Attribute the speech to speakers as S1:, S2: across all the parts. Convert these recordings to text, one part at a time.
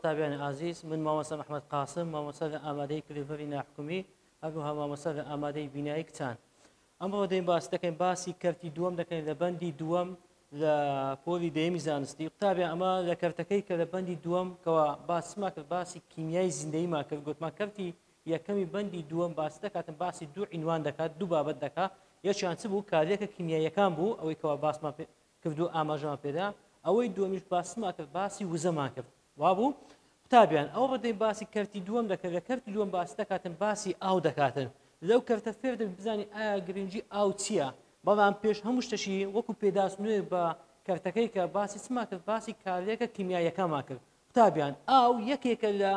S1: تابعنا عزيز من مامۆستا محمد قاسم مامۆستا لە ئامادەی کلیڤەری ناحکومی هەروەها مامۆستا لە ئامادەی بینایی کچان. ئەمڕۆ دەین باس دەکەین باسی کەرتی دووەم دەکەین لە بەندی دووەم لە پۆلی دەیەمی زانستی. قوتابیان ئەمە لە کەرتەکەی کە لە بەندی دووەم کەوا باسمان کرد باسی کیمیای زیندەییمان کرد گوتمان کەرتی یەکەمی بەندی دووەم باس دەکاتن باسی دوو عنوان دەکات دوو بابەت دەکات یەکیان چ بوو کارێکە کیمیاییەکان بوو ئەوەی کەوا باسمان کرد و ئاماژەمان پێدا ئەوەی دووەمیش باسمان کرد باسی وزەمان کرد وابوو. قوتابیان ئەوە بەدەین باسی کەرتی دووەم دەکات لە کەرتی دووەم باس دەکاتن باسی ئاو دەکاتن لەو کەرتە فێر دەبین بزانین ئایا گرنگی ئاو چییە بەڵام پێش هەموو شتەشی وەکو پێداچنوێ بە کەرتەکەی کە باسی چما کرد باسی کارێکە کیمیاییەکانمان کرد. قوتابیان ئاو یەکێکە لە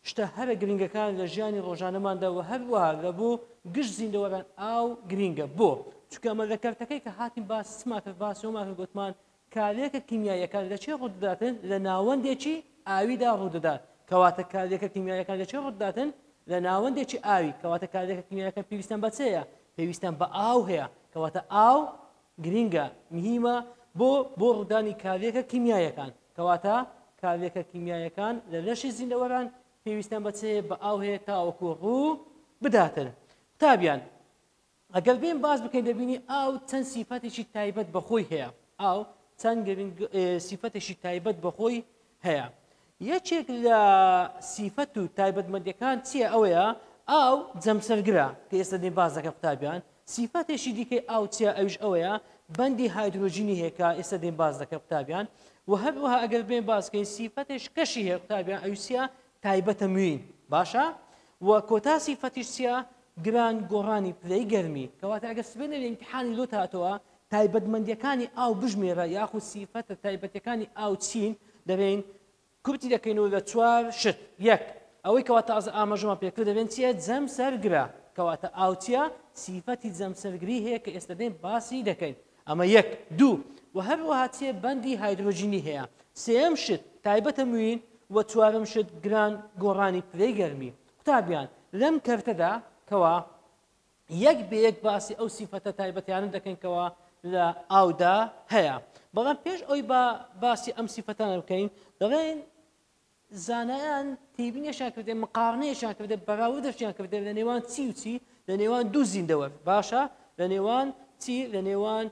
S1: شتە هەرە گرنگەکان لە ژیانی ڕۆژانەماندا و هەروەها لە بۆ گشت زیندەوەران ئاو گرنگە بۆ چونکە ئەمە لە کەرتەکەی کە هاتین باسی چما کرد باسی ئەومان کرد گوتمان کارێکە کیمیاییەکان لە چێ ڕوودەداتن لە ناوەندێکی ئاویدا ڕوودەدات کەواتە کارێکە کیمیاییەکان لە چێ ڕوودەداتن لە ناوەندێکی ئاوی کەواتە کارێکە کیمیاییەکان پێویستیان بە چێیە پێویستیان بە ئاو هەیە کەواتە ئاو گرنگە مهمە بۆ ڕوودانی کارێکە کیمیاییەکان کەواتە کارێکە کیمیاییەکان لە لەشی زیندەوەران پێویستیان بە چێ بە ئاو هەیە تاوەکو ڕوو بداتن. قوتابیان ئەگەر بێن باس بکەین دەبینی ئاو چەند سیفەتێکی تایبەت بەخۆی هەیە ئاو چەند سیفەتێکی تایبەت بەخۆی هەیە. یەکێک لە سیفەت و تایبەتمەندیەکان چییە ئەوەیە ئاو جەمسەرگرە کە ئێستا دێن باس دەکەن. قوتابیان سیفەتێکی دیکەی ئاو چییە ئەویش ئەوەیە بەندی هایدرۆژینی هەیە کە ئێستا دێن باس دەکەن. قوتابیان و هەروەها ئەگەر بێن باسکەین سیفەتێش کەشی هەیە قوتابیان ئەویش چییە تایبەتە موین باشە و کۆتا سیفەتیش چییە گران گۆڕانی پلەی گەرمی کەواتە ئەگەر سبێنە لە ئیمتیحانی لۆ هاتەوە تایبەتمەندیەکانی ئاو بژمێرە یاخود سیفەتە تایبەتەکانی ئاو چین دەبین کوپتی دەکەینەوە لە چوار شت یەک ئەوەی کەوا تازە ئاماژەمان پێکرد دەبێن چیە جەمسەرگرە کەواتە ئاو چیە سیفەتی جەمسەرگری هەیە کە ئێستا دێن باسی دەکەین ئەمە یەک دوو و هەروەها چیە بەندی هایدرۆژینی هەیە سێم شت تایبەتە موین و چوارم شت گران گۆڕانی پلەی گەرمی. قوتابیان لەم کەرتەدا کەوا یەک بە یەک باسی ئەو سیفەتە تایبەتیانە دەکەین کەوا لە ئاودا هەیە بەڵام پێش ئەوی باسی ئەم سیفەتانە بکەین دەڵێن زانایان تێبینیشان کردێ مقارنەیەشان کردێ بەراوردەشیان کردێ لە نێوان چی و چی لە نێوان دوو زیندەوەر باشە لە نێوان چی لە نێوان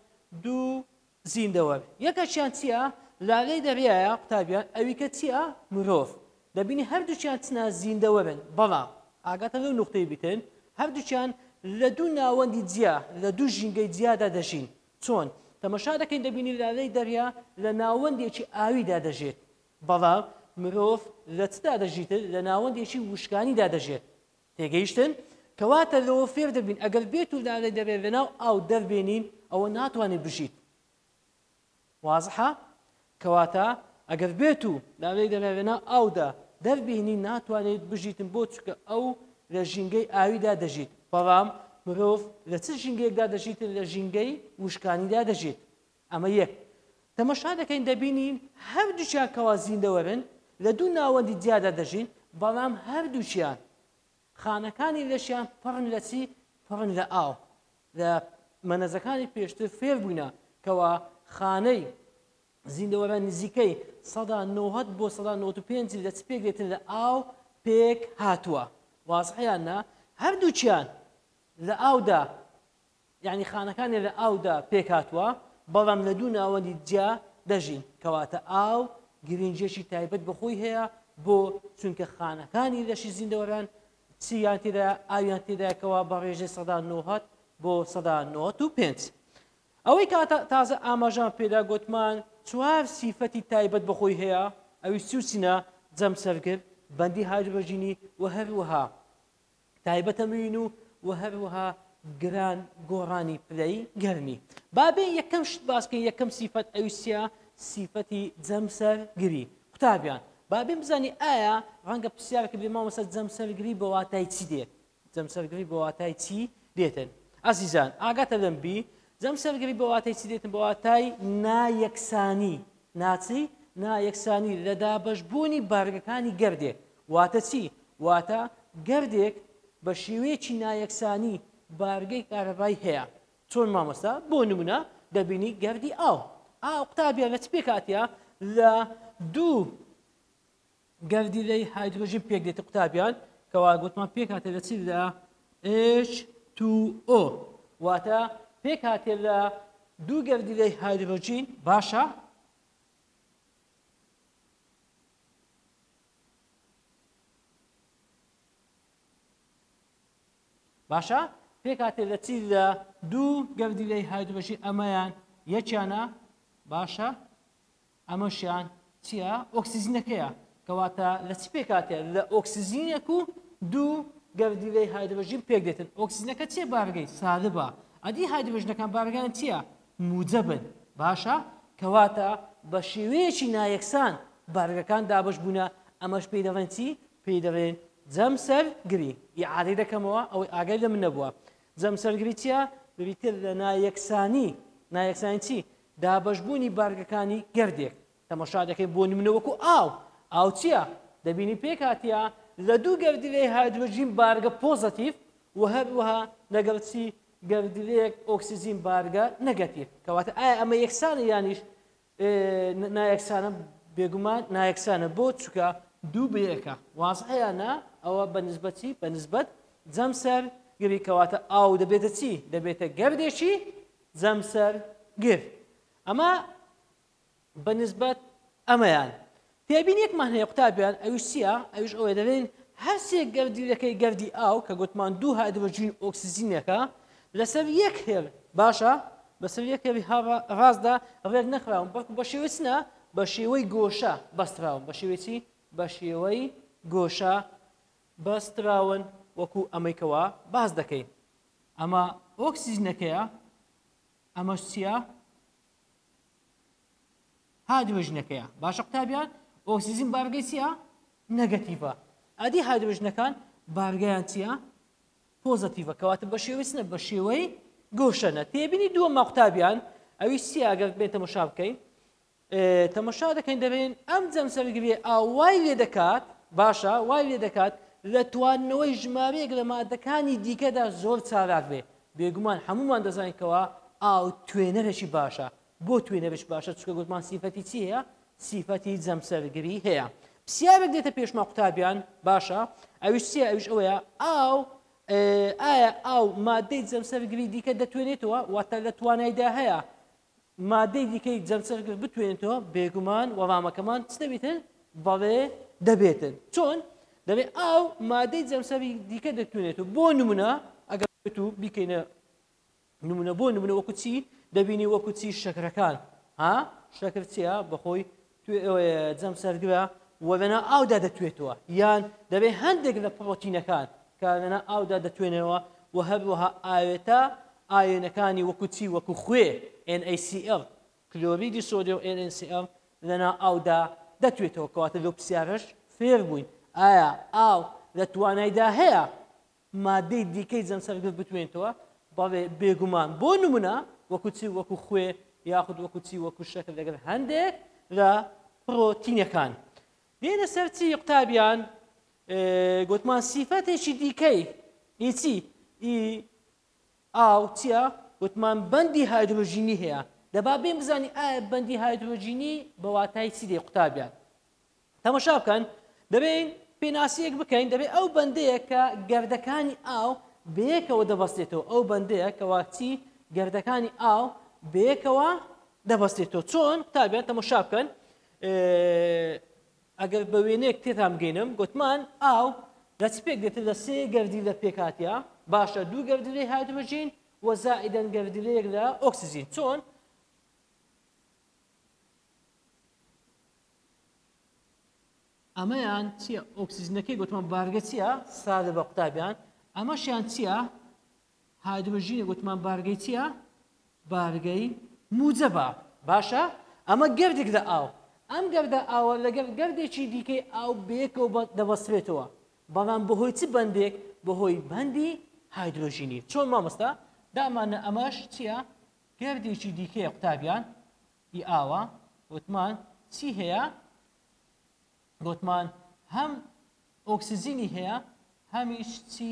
S1: دوو زیندەوەر یەکەشیان چییە لالەی دەریایە قوتابیان ئەوی کە چییە مرۆڤ دەبینی هەردووچیان چنە زیندەوەرن بەڵام ئاگاتە لەو نوختەی بیتن هەردووچیان لە دوو ناوەندی جیا لە دوو ژینگەی جیادا دەژین چۆن تەمەشا دەکەین دەبینی لالەی دەریا لە ناوەندێکی ئاویدا دەژێت بەڵام مرۆڤ لە چدا دەژیتن لە ناوەندێکی وشکانیدا دەژێت تێگەیشتن کەواتە لەوە فێر دەبین ئەگەر بێت و لالەی دەبێت لەناو ئاو دەربێنین ئەوە ناتوانێت بژیت وازحە کەواتە ئەگەر بێت و لالەی دەبێت لەناو ئاودا دەربێنی ناتوانێت بژیتن بۆ چکە ئەو لە ژینگەی ئاویدا دەژیت بەڵام مرۆڤ لە چ ژینگەیەکدا دەژیتن لە ژینگەی وشکانیدا دەژێت ئەمە یەک تەمەشا دەکەین دەبینین هەردووچیان کەوا زیندەوەرن لە دوو ناوەندی جیادا دەژین بەڵام هەردووچیان خانەکانی لەشیان پڕن لە چی پڕن لە ئاو لە مەنەزەکانی پێشتر فێر بووینە کەوا خانەی زیندەوەران نزیکەی ١٩٠ بۆ ١٩٥ لە چ پێک دێتن لە ئاو پێک هاتووە وازحیان نا هەردووچیان لە ئاودا یعنی خانەکانی لە ئاودا پێک هاتووە بەڵام لە دوو ناوەندی جیا دەژین کەواتە ئاو گرنگێکی تایبەت بەخۆی هەیە بۆ چونکە خانەکانی لەشی زیندەوەران چیان تێدا ئاویان تێدایکەوە بە ڕێژەی ١٩٠ بۆ ١٩٥ ئەوەی تازە ئاماژان پێدا گوتمان چوار سیفەتی تایبەت بەخۆی هەیە ئەوی سوچینە جەم سەرگر بەندی هایدرۆژینی و هەروەها تایبەتە مین و هەروەها گران گۆڕانی پلەی گەرمی بابێ یەکەم شت باسکەین یەکەم سیفەت ئەویسیە سیفەتی جەم سەرگری قوتابیان بابێ بزانی ئایا ڕەنگە پرسیارەکە بێ مامۆستا جەم سەرگری بە واتای چی دێت جەم سەرگری بە واتای چی دێتن ئازیزان ئاگاتە لەم بی جەم سەرگری بە واتای چی دێتن بە واتای نایەکسانی ناچی نایەکسانی لە دابەشبوونی بارگەکانی گەردێک واتە چی واتە گەردێک بە شێوەیەکی نایەکسانی بارگەی کارەبای هەیە چۆن مامۆستا بۆ نمونە دەبینی گەردی ئاو قوتابیان لە چ پێک هاتیە لە دوو گەردی لەی هایدرۆژین پێک دێتە قوتابیان کەوا گوتمان پێک هاتێ لە چی لە H2O واتە پێک هاتێ لە دوو گەردی لەی هایدرۆژین باشە باشە پێک هاتێ لە چی لە دوو گەردی لەی هایدرۆژین ئەمەیان یەکیانە باشە ئەمەشیان چییە ئۆکسیزینەکەیە کەواتە لە چی پێک هاتێ لە ئۆکسیزینێک و دوو گەردی لەی هایدرۆژین پێک دێتن ئۆکسیزینەکە چێ بارگەی سادە بە ئەدی هایدرۆژنەکان بارگەیان چییە موجەبن باشە کەواتە بە شێوەیەکی نایەکسان بارگەکان دابش بوونە ئەمەش پێی دەڵێن چی پێی دەڵێن جەم سەرگری ئیعادەی دەکەمەوە ئەوەی ئاگای لە من نەبووە جەم سەرگری چییە بریتر لە نایەکسانی چی دابشبوونی بارگەکانی گەردێک تەماشا دەکەین بۆ نمونە وەکو ئاو چییە دەبینی پێک هاتیە لە دوو گەردی لەی هایدرۆژین بارگە پۆزەتیڤ و هەروەها لەگەڵ چی گەردیلەیەک ئۆکسیزین بارگە نەگەتیڤ کەواتە ئایا ئەمە یەکسانە یانیش نایەکسانە بێگومان نایەکسانە بۆ چووکە دوو بەیەکە وازحەیە نا ئەوە بە نسبەتی بە نسبەت جەم سەرگری کەواتە ئاو دەبێتە چی دەبێتە گەردێکی جەم سەرگر ئەمە بە نسبەت ئەمەیان تێبین یەکمان هەیە قوتابیان ئەویش چییە ئەویش ئەوەیە دەڵێن هەر سێ گەردیلەکەی گەردی ئاو کە گوتمان دوو هایدرۆژین ئۆکسیزینەکە لەسەر یەک هێڵ باشە بەسەر یەک هێڵی ڕاستدا ڕێک نەخراون بەڵکو بە شێوەی چنە بە شێوەی گۆشە بەستراون بە شێوەی چی بە شێوەی گۆشە بەستراون وەکو ئەمەیکەوە باز دەکەین ئەمە ئۆکسیزینەکەیە ئەمەش چییە هایدرۆژنەکەیە باشە قوتابیان ئۆکسیزین بارگەی چییە نەگەتیڤە ئەدی هایدرۆژنەکان بارگەیان چییە پۆزەتیڤە کەواتە بە شێوەی چنە بە شێوەی گۆشەنە تێبینی دووەمە قوتابیان ئەوی چییە ئەگەر بێت تەماشا بکەین تەماشا دەکەین دەبێن ئەم جەم سەرگریە ئاوای لێ دەکات باشە وای لێ دەکات لە تواننەوەی ژمارەیەک لە مادەکانی دیکەدا زۆر چالاک بێ بێگومان هەمومان دەزانین ئاو توێنەرێکی باشە بۆ توێنەرش باشە چکە گوتمان سیفەتی چی هەیە سیفەتی جەم سەرگری هەیە پرسیارێک دێتە پێشما قوتابیان باشە ئەویش چییە ئەویش ئەوەیە ئایا ئاو مادەی جەم سەرگری دیکە دەتوێنێتەوە واتە لە توانایدا هەیە مادەی دیکەی جەم سەرگر بتوێنێتەوە بێگومان وەڵامەکەمان چ دەبێتن بەڵێ دەبێتن چۆن دەبێت ئاو مادەی جەم سەرگری دیکە دەتوێنێتەوە بۆ نمونە ئەگەر بێت و بیکەینە نمونە بۆ نمونە وەکو چی دەبینی وەکو چی شەکرەکان شەکر چییە بەخۆی جەم سەرگرە و لەنا ئاودا دەتوێتەوە یان دەبێت هەندێک لە پڕۆتینەکان کە لەنا ئاودا دەتوێنەوە و هەروەها ئاوێتە ئاوێنەکانی وەکو چی وەکو خوێ NaCl کلۆریدی سۆدیۆم NaCl لەنا ئاودا دەتوێتەوە کەواتە لەو پرسیارەش فێر بووین ئایا ئاو لە توانایدا هەیە مادەی دیکەی جەم سەرگر بتوێنێتەوە بەڵێ بێگومان بۆ نمونە وەکو چی وەکو خوێ یاخود وەکو چی وەکو شەکر لەگەڵ هەندێک لە پڕۆتینەکان دێنە سەر چی قوتابیان گوتمان سیفەتێکی دیکەی ئیچی ئاو چییە گوتمان بەندی هایدرۆژینی هەیە دەبا بێن بزانی ئایا بەندی هایدرۆژینی بە واتای چی دێ قوتابیان تەماشا بکەن دەبێن پێناسیەک بکەین دەبێت ئەو بەندەیە کە گەردەکانی ئاو بەیەکەوە دەبەستێتەوە ئەو بەندەیە کەوا چی گەردەکانی ئاو بەیەکەوە دەبەستێتەوە چۆن قوتابیان تەماشا بکەن ئەگەر بە وێنەیەک تێتان بگەینم گوتمان ئاو لە چ پێک دێتێت لە سێ گەردی لە پێکاتیا باشە دوو گەردی لەی هایدرۆژین وزائدا گردیلەیەک لە ئۆکسیجین چۆن ئەمەیان چییە ئۆکسیجنەکەی گوتمان بارگە چییە سادە بە قوتابیان ئەمەشیان چییە هایدرۆژینە گوتمان بارگەی چییە بارگەی موجەبە باشە ئەمە گەردێک لە ئاو ئەم گەردە ئاوە لەگەڵ گەردێکی دیکەی ئاو بەیەکەوە دەبەسترێتەوە بەڵام بەهۆی چ بەندێک بەهۆی بەندی هایدرۆژینی چۆن مامۆستا دامانە ئەمەش چییە گەردێکی دیکەیە قوتابیان ئی ئاوە گوتمان چی هەیە گوتمان هەم ئۆکسیجینی هەیە هەمیش چی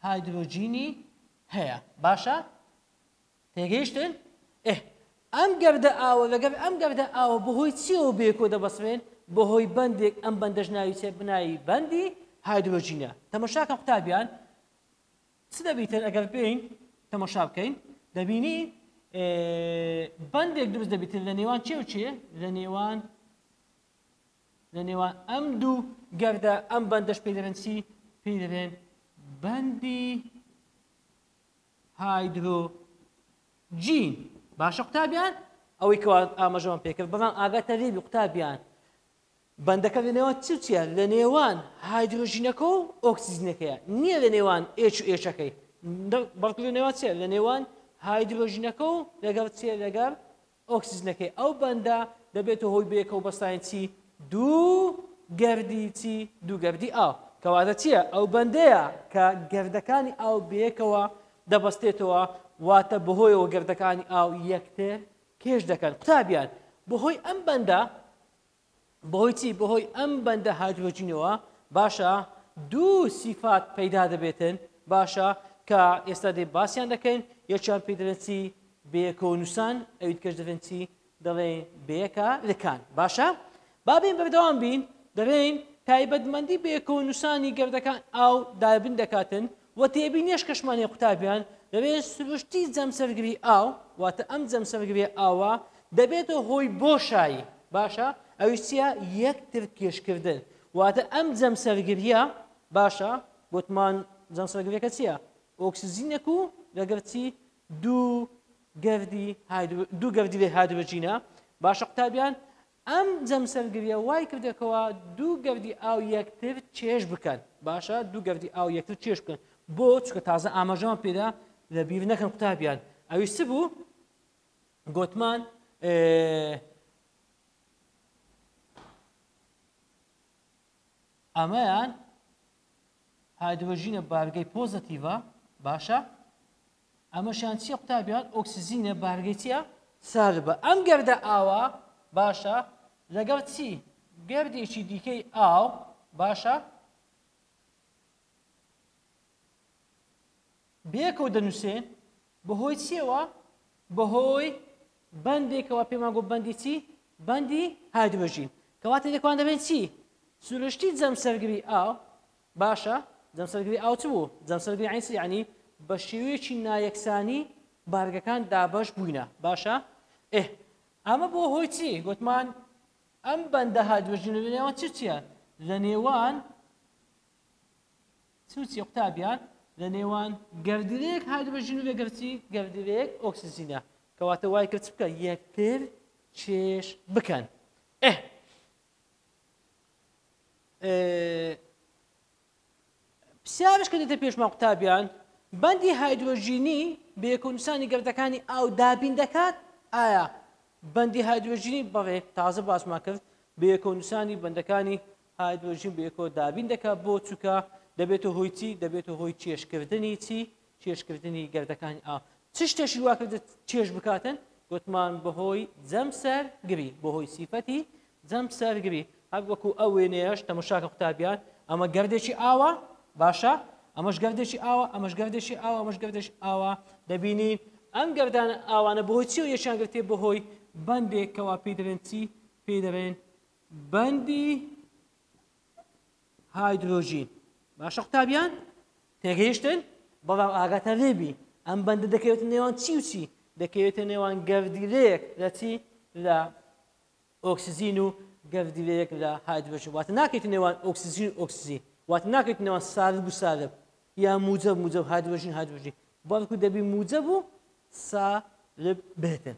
S1: هایدرۆژینی هەیە باشە تێگەیشتن ئەم گەردە ئاوە لەگەڵ ئەم گەردە ئاوە بەهۆی چیەوە بێکۆ دەبەسرێن بەهۆی بەندێک ئەم بەندەش ناوی چێ بناوی بەندی هایدرۆژینە تەماشاکە قوتابیان چ دەبیتن ئەگەر بین تەماشا بکەین دەبینی بەندێک دروست دەبیتن لە نێوان چێ و چێ لە نێوان ئەم دوو گەردە ئەم بەندەش پێی دەڵێن چی پێی دەڵێن بەندی هایدرۆژین باشە قوتابیان ئەوەی کەوا ئاماژەوان پێکرد بەڵام ئاگاتە لێبی قوتابیان بەندەکە لە نێوان چ چییە لە نێوان هایدرۆژینەکە و ئۆکسیجنەکەیە نییە لە نێوان ئێچ و ئێچەکەی بەڵکو لە نێوان چیە لە نێوان هایدرۆژینەکە و لەگەڵ چیە لەگەڵ ئۆکسیجنەکەی ئەو بەندە دەبێتە هۆی بەیەکەوە بەستاین چی دوو گەردی چی دوو گەردی ئاو کەواتە چییە ئەو بەندەیە کە گەردەکانی ئاو بەیەکەوە دەبەستێتەوە واتە بەهۆیەوە گەردەکانی ئاو یەکتر کێش دەکەن قوتابیان بەهۆی ئەم بەندە بەهۆی چی بەهۆی ئەم بەندە هایدرۆژینەوە باشە دوو سیفات پەیدا دەبێتن باشە کە ئێستا دێ باسییان دەکەین یەکیان پێی دەڵێن چی بەیەکەوە نووسان ئەویت کەش دەڵێن چی دەڵێن بەیەکە لەکان باشە بابین بەردەوام بین دەڵێن تایبەتمەندی بەیەکەوە نووسانی گەردەکان ئاو دابین دەکاتن و تێبینیش کەشمانی قوتابیان دەبێت سروشتی جەمسەرگری ئاو واتە ئەم جەمسەرگری ئاوە دەبێتە هۆی بۆشایی باشە ئەویش چیە یەکتر کێشکردن واتە ئەم جەمسەرگریە باشە گوتمان جەمسەرگریەکە چییە ئۆکسیجینێک و لەگەڵ چی دوو گەردی لێ هایدرۆژینە باشە قوتابیان ئەم جەمسەرگریە وای کردێکەوە دوو گەردی ئاو یەکتر چێش بکەن باشە دوو گەردی ئاو یەکتر چێش بکەن بۆ چکە تازە ئاماژەمان پێدا لە بیر نەکەن قوتابیان ئەویش چ بوو گوتمان ئەمەیان هایدرۆژینە بارگەی پۆزتیڤە باشە ئەمەشیان چیە قوتابیان ئۆکسیجینە بارگەی چییە سالبە ئەم گەردە ئاوە باشە لەگەڵ چی گەردێکی دیکەی ئاو باشە بەیەکەوە دەنووسێن بەهۆی چیەوە بەهۆی بەندێکەوە پێمان گوت بەندی چی بەندی هایدرۆژین کەواتە لێکوان دەبێت چی سروشتی جەمسەرگری ئاو باشە جەمسەرگری ئاو چ بوو جەمسەرگری عینسی یعنی بە شێوەیەکی نایەکسانی بارگەکان دابەش بووینە باشە ئەمە بۆ هۆی چی گوتمان ئەم بەندە هایدرۆژین لە نێوان چییە لە نێوان چی قوتابیان لە نێوان گەردیلەیەک هایدرۆژین و لەگەڵچی گەردیلەیەک ئۆکسیجینە کەواتە وای کرد بکە یەکتر چێش بکەن پرسیارش کە دێتە پێشمان قوتابیان بەندی هایدرۆژینی بەیەکەونووسانی گەردەکانی ئاو دابین دەکات ئایا بەندی هایدرۆژینی بەڵێ تازە باسمان کرد بەیەکەونووسانی بەندەکانی هایدرۆژین بەیەکەوە دابین دەکات بۆ چووکە دەبێتە هۆی چی دەبێتە هۆی چێشکردنی چی چێشکردنی گەردەکانی ئاو چ شتێکی وا کردە چێش بکاتن گوتمان بەهۆی جەمسەرگری بەهۆی سیفەتی جەمسەرگری هەر وەکو ئەو وێنەیەش تەماشاکە قوتابیان ئەمە گەردێکی ئاوە باشە ئەمەش گەردێکی ئاوە ئەمەش گەردێکی ئاوە ئەمەش گەردێکی ئاوە دەبینین ئەم گەردانە ئاوانە بەهۆی چی و یەکیان گرتێ بەهۆی بەندێکەوە پێی دەڵێن چی پێی دەڵێن بەندی هایدرۆژین باشە قوتابیان تێگەیشتن بەڵام ئاگاتە لێبی ئەم بەندە دەکەوێتە نێوان چی و چی دەکەوێتە نێوان گەردیلەیەک لە چی لە ئۆکسیجین و گەردیلەیەک لە هایدرۆژین واتە ناکەیتە نێوان ئۆکسیجین و ئۆکسیجین واتە ناکەیتە نێوان سالب و سالب یا موجب هایدرۆژین بەڵکو دەبی موجب و سالب بێتن.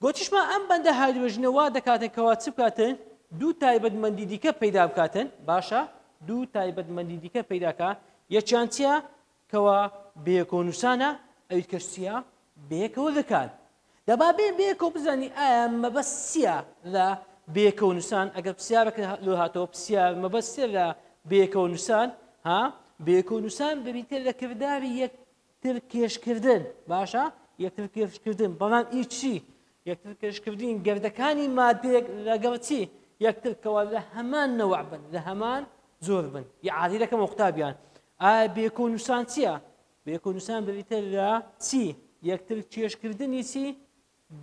S1: گۆچیشمان ئەم بەندە هایدرۆژنەوە دەکاتێکەوە چ بکاتن دوو تایبەتمەندی دیکە پەیدا بکاتن باشە دوو تایبەتمەندی دیکە پەیداکە یەکیان چییە کەوە بەیەکەوە نووسانە ئەویت کەس چییە بەیەکەوە دەکات دەبا بەیەکەوە بزانی ئایا مەبەست چییە لە بەیەکەوە نووسان ئەگەر پرسیارێکە لۆ هاتەوە پرسیار مەبەست چییە لە بەیەکەوە نووسان ها بەیەکەوە نووسان ببیتە لە کردداری یەکتر کێشکردن باشە یەکتر کێشکردن بەڵام هیچ چی یەکتر کێشکردین گەردەکانی مادەیەک لەگەڵ چی یەکتر کەوا لە هەمان نەوع بن لە هەمان زۆر بن یعادی دەکەمەوە قوتابیان ئایا بەیەکەوە نووسان چییە بەیەکەوە نووسان ببیتە لە چی یەکتر کێشکردنی چی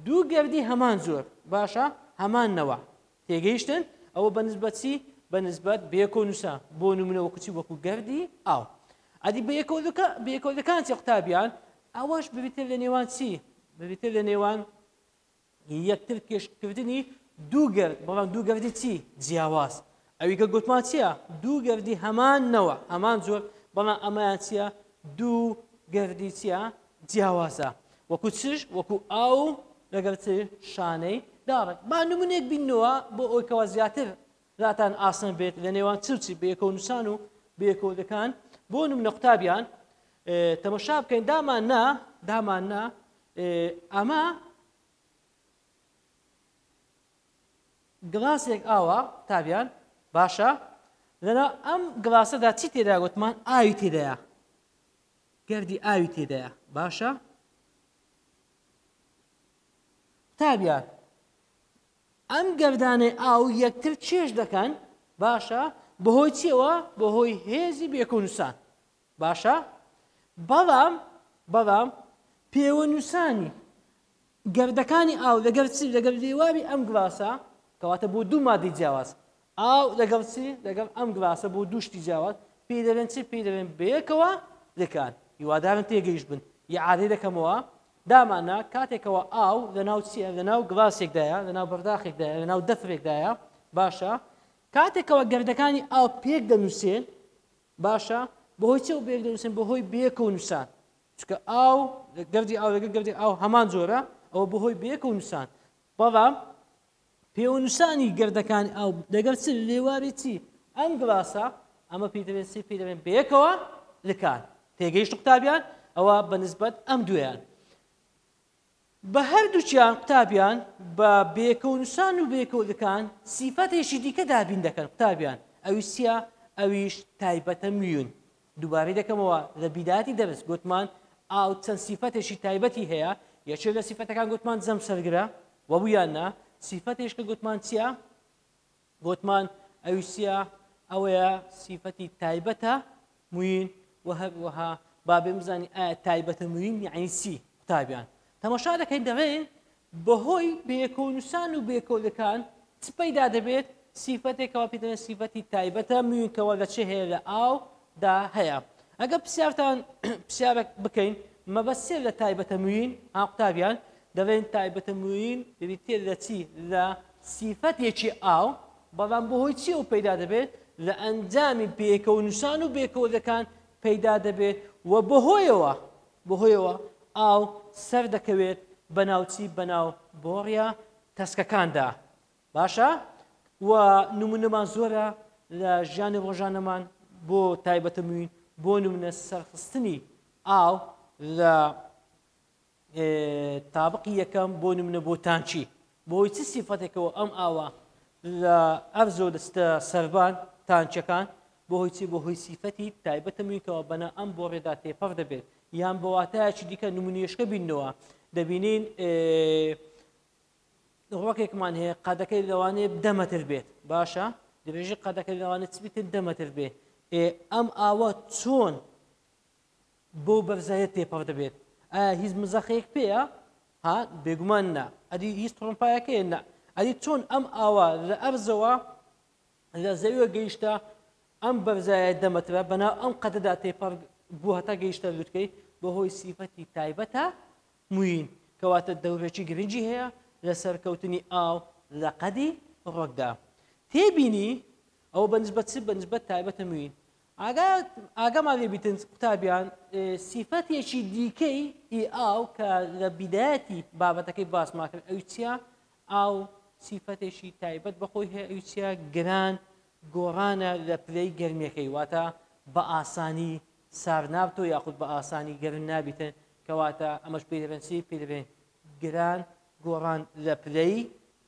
S1: دوو گەردی هەمان زۆر باشە هەمان نەوە تێگەیشتن ئەوە بەنسبەت چی بەنسبەت بەیەکەوە نووسان بۆ نمونە وەکو چی وەکو گەردی ئاو ئەدی بەیەکەوەکان چی قوتابیان ئەوەش ببیتە لە نێوان چی ببیتە لە نێوان یەکتر کێشکردنی دوو گەرد بەڵام دوو گەردی چی جیاواز ئەوی کە گوتمان چییە دوو گەردی هەمان نەوە هەمان زۆر بەڵام ئەمایان چییە دوو گەردی چییە جیاوازە وەکو چش وەکو ئاو لەگەڵ شانەی داڕێک با نمونێک بینەوە بۆ ئەوی کەوە زیاتر راتان ئاسان بێت لە نێوان چی بەیەکەوە نووسان و بەیەکەوەکان بۆ نمونە قوتابیان تەماشا بکەین دامان نا ئەمە گڵاسێک ئاوە قوتابیان باشە لەنا ئەم گڵاسەدا چی تێدا گوتمان ئاوی تێدایە گەردی ئاوی تێدایە باشە قوتابیان ئەم گەردانەی ئاو یەکتر چێژ دەکەن باشە بەهۆی چیەوە بەهۆی هێزی بەیەکەوە نووسان باشە بەڵام پێوە نووسانی گەردەکانی ئاو لەگەڵ لێواری ئەم گڵاسە کەواتە بۆ دوو مادەی جیاواز ئاو لەگەڵ چی لەگەڵ ئەم گڵاسە بۆ دوو شتی جیاواز پێی دەڵێن چی پێی دەڵێن بەیەکەوە دەکات هیوادارم تێگەیشت بن یعادی دەکەمەوە دامانە کاتێکەوە ئاو لەناو چیە لەناو گڵاسێکدایە لەناو بەرداخێکدایە لەناو دەفرێکدایە باشە کاتێکەوە گەردەکانی ئاو پێک دەنووسێن باشە بەهۆی چێ و پێک دەنووسێن بەهۆی بەیەکەوە نووسان چکە ئاو گەردی ئاو لەگەڵ گەردی ئاو هەمان زۆرە ئەوە بەهۆی بەیەکەوە نووسان بەڵام پێوە نووسانی گەردەکانی ئاو لەگەڵ چ لێواری چی ئەم گڵاسە ئەمە پێی دەبێت چی پێی دەبێت بەیەکەوە لکان تێگەیشت قوتابیان ئەوە بەنسبەت ئەم دوێیان بە هەردووچیان قوتابیان بە بەیەکەوە نووسان و بەیەکەوەکان سیفەتێکی دیکە دابین دەکەن قوتابیان ئەوی چیە ئەویش تایبەتە میون دووبارەی دەکەمەوە لە بیداتی دەرس گوتمان ئاو چەند سیفەتێکی تایبەتی هەیە یەکێک لە سیفەتەکان گوتمان جەم سەرگرە وەبوویان نا سیفەتێش کە گوتمان چییە گوتمان ئەوی چیە ئەوەیە سیفەتی تایبەتە موین و هەروەها با بێم بزانی ئایا تایبەتە موین یعنی چی قوتابیان تەماشا دەکەین دەڵێن بەهۆی بەیەکەوە نووسان و بەیەکەوەکان چ پەیدا دەبێت سیفەتێکەوە پێ دەڵێن سیفەتی تایبەتە موینکەوە لە چه هەیە لە ئاودا هەیە ئەگەر پرسیارتان پرسیارێک بکەین مەبەست لە تایبەتە موین ها قوتابیان دەڵێن تایبەتە موین بریتێ لە چی لە سیفەتێکی ئاو بەڵام بەهۆی چی و پەیدا دەبێت لە ئەنجامی بەیەکەوە نووسان و بەیەکەوەکان پەیدا دەبێت و بەهۆیەوە ئاو سەر دەکەوێت بەناوچی بەناو بۆڕیا تەسکەکاندا باشە و نمونەمان زۆرە لە ژیانی ڕۆژانەمان بۆ تایبەتە موین بۆ نمونە سەرخستنی ئاو لە تابقی یەکەم بۆ نمونە بۆ تانچی بۆی چ سیفەتێکەوە ئەم ئاوە لە ئەرزۆ دەستە سەربان تانچەکان بۆهۆی چی بۆهۆی سیفەتی تایبەتە موینکەوە بەنە ئەم بۆ ڕێدا تێپەڕ دەبێت یان بە واتایەکی دیکە نمونێشکە بینەوە دەبینین ڕۆکێکمان هەیە قەدەکەی لەوانەیە 10 مەتر بێت باشە دەبێژی قەدەکەی لەوانێت چبیتر 10 مەتر بێت ئەم ئاوە چۆن بۆ بەرزایەت تێپەڕ دەبێت ئایا هیچ مزەخەیەک پێیە ها بێگومان نا ئەدی هیچ تڕۆمپایەکەیە نا ئەدی چۆن ئەم ئاوە لە ئەرزەوە لە زەویە گەیشتە ئەم بەرزایەت 10 مەترە بەناو ئەم قەدەدا تێپەڕ بوو هەتا گەیشتە لوتکەی بەهۆی سیفەتی تایبەتە موین کەواتە دەورێکی گرنگی هەیە لە سەرکەوتنی ئاو لە قەدی ڕۆکدا تێبینی ئەوە بەنسبەت چ بەنسبەت تایبەتە موین ئاگەمان لێ بیتن قوتابیان سیفەتێکی دیکەی هی ئاو کە لە بیدایەتی بابەتەکەی باسمان کرد ئەوی چییە؟ ئاو سیفەتێکی تایبەت بەخۆی هەیە ئەوی چییە؟ گران گۆڕانە لە پلەی گەرمیەکەی واتە بە ئاسانی سار نابتەوە یاخود بە ئاسانی گەرم نابیتن کەواتە ئەمەش پێدەبێنسی پێدەبێن گران گۆڕان لە پلەی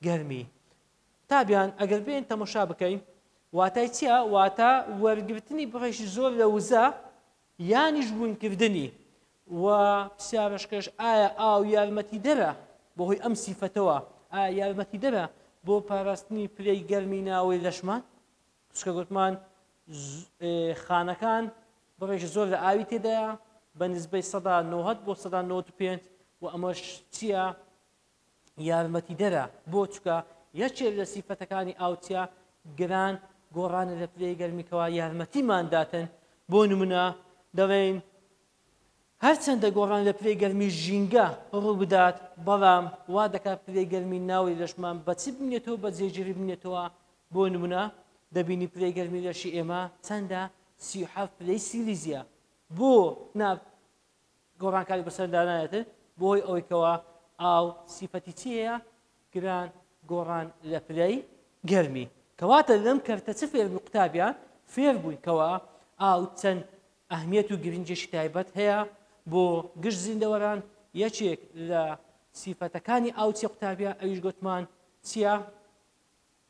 S1: گەرمی. تابیان ئەگەر بێن تەماشا بکەین واتای چییە؟ واتە وەرگرتنی بڕێکی زۆر لە وزە یانیش بوونکردنی و پرسیارەشکەش ئایا ئاو یارمەتیدەرە بەهۆی ئەم سیفەتەوە ئایا یارمەتیدەرە بۆ پاراستنی پلەی گەرمی ناوەی لەشمان؟ چکە گوتمان خانەکان بڕێژ زۆر لە ئاوی تێدایە بە نسبەی 90 بۆ 95 و ئەمەش چییە؟ یارمەتیدەرە بۆ چکە یەکێک لە سیفەتەکانی ئاوچیا گران گۆڕانە لە پلەی گەرمیکەوە یارمەتیمانداتن. بۆ نمونە دەڵێن هەرچەندە گۆڕان لە پلەی گەرمی ژینگە ڕوو بدات بەڵام وا دەکات پلەی گەرمی ناوی لەشمان بەچ بنێتەوە بە جێگیری بنێتەوە. بۆ نمونە دەبینی پلەی گەرمی لەشی ئێمە چەندە؟ 37 پلەی سیلیزیە. بۆ گۆڕانکاری بەسەردانایەتن بۆی ئەوەی کەوە ئاو سیفەتی چیەیە؟ گران گۆڕان لە پلەی گەرمی. کەواتە لەم کەرتە چ فێر بووی قوتابیان؟ فێر بووی کەوە ئاو چەند ئەهمیەت و گرنجێکی تایبەت هەیە بۆ گشت زیندەوەران. یەکێک لە سیفەتەکانی ئاو چی قوتابیان؟ ئەویش گوتمان چییە؟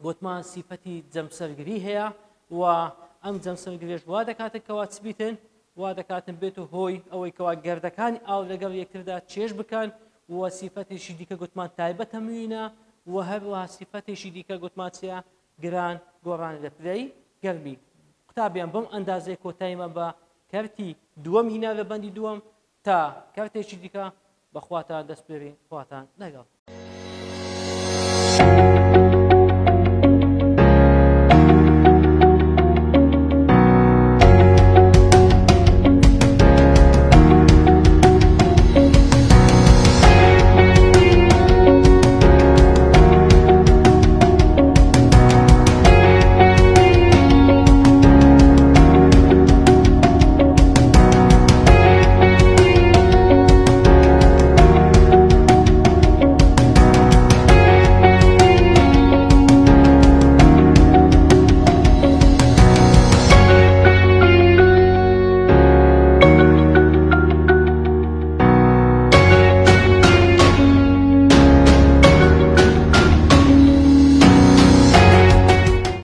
S1: گوتمان سیفەتی جەمسەرگری هەیە و ئەم جەمسەرگریش وا دەکاتن کەوا چ بیتن؟ وا دەکاتن بێت و هۆی ئەوەی کەوا گەردەکانی ئاو لەگەڵ یەکتردا چێژ بکەن و سیفەتێکی دیکە گوتمان تایبەت هەمووینە و هەروەها سیفەتێکی دیکە گوتمان چییە؟ گران گۆڕان لە پلەی گەرمی. قوتابیان بەم ئەندازەی کۆتاییمە بە کەرتی دووەم هینا لە بەندی دووەم تا کەرتێکی دیکە بەخواتان دەست پێرین خواتان لەگەڵ.